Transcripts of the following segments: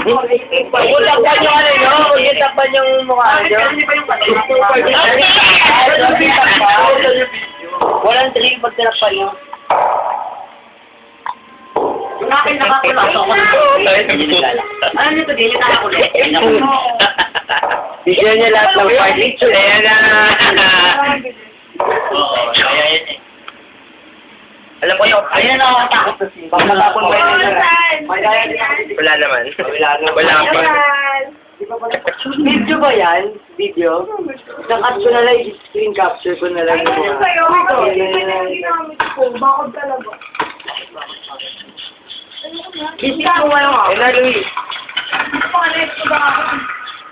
Takpan yung ano nyo, huwag takpan yung mukha nyo. Walang trigger pag tinakpan nyo. Yung akin nakakulong ako nito. Ano nito, dili na ako ulit. Bigyan niya lahat ng part. Ayan na. Oo, kaya yan eh. Alam ko yung, Ayun na ako katakot sa simba. pag matapon mo yun. Wala naman. Wala pa. Video ba yan? Video? Nakat ko na lang, screen capture ko na lang yung mga. Bakod talaga. Kiss mo nga yung ako. Eh na, Luis. Pangalit ko ba ako?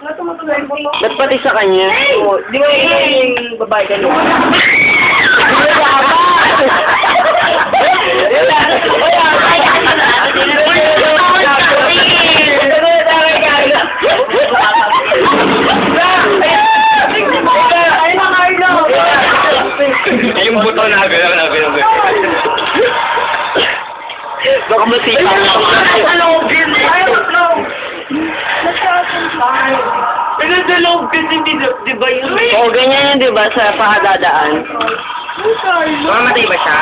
Ano tumatuloy ko to? Ba't pati sa kanya? Oo, di ba yung babae ka nung? Di ba Yung buto na gano'n. baka masipang lang. Nagdalog kasi di ba yun? Oo, ganyan yun, di ba, sa pakadadaan. Mamatay ba siya?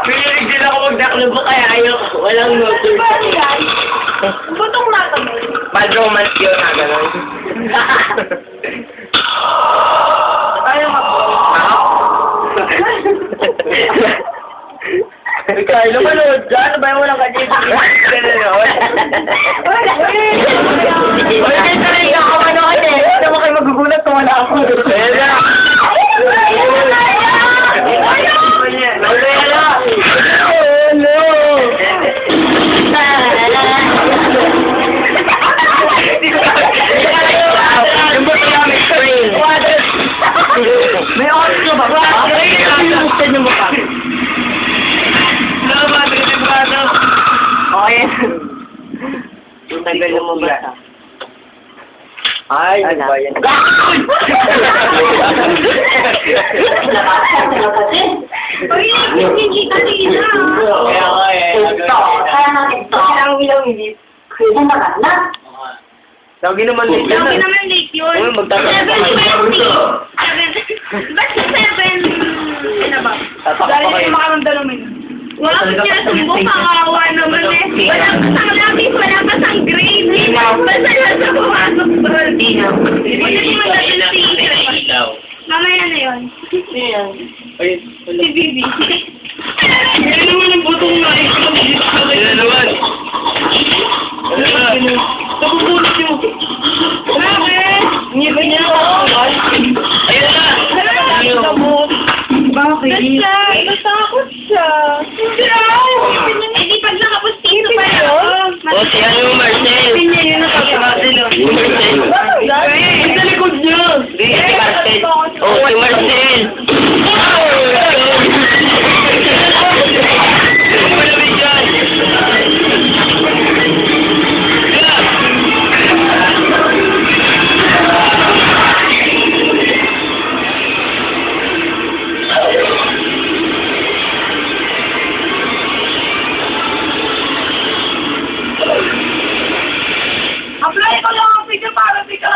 Pinilig din ako magdaklo ba kaya ayaw ko. Walang notice. Butong mata mo. Bad romance yun na gano'n. Ayaw nga po. Ikaw, lumanood dyan. Ano ba yung walang kanya? Gano'n. Uy, kayo talaga ako manood eh. Ano mo kayo magugulat kung wala ako? Ayan na. May oras ka ba? Gusto niyo mo pa? Okay. Yung tagal mo ba? Ay, ano ba yan? Hindi kasi ina. Kaya nga eh. Kaya natin to. Kailangan bilang hindi. Kaya na. Lagi naman late yan. Lagi naman late yun. Uy, magtatanong pa kayo. 7:20. Ba't sa 7? Ano ba? Tatakot pa Dahil kayo. yung makaramdaman mo yun. Wala ko niya sumbo, kakawa naman eh. Wala pa sang lapis, wala pa sang grade. Basta nasa pumasok doon. Wala ko magtatanong Mamaya na yun. Ay, Si Bibi. Yan naman ang butong na ikaw. Yan naman. Ano ba? Napupulot nyo. Bakit? Hindi ba niya ako? Ayun na. Bakit? Basta takot siya. Hindi pag nakapustiso pa yun. O, si ano yung Marcel? Pinya yun nakapagod. Si Marcel. Ay, sa likod niya. Si Marcel. O, si Marcel. Malamig yan. Apply ko lang ang video para dito.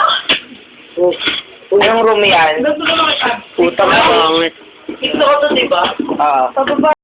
Anong room yan? Gusto ko makita. Putang pangit. Gusto ko to, diba? Ah. Pababa.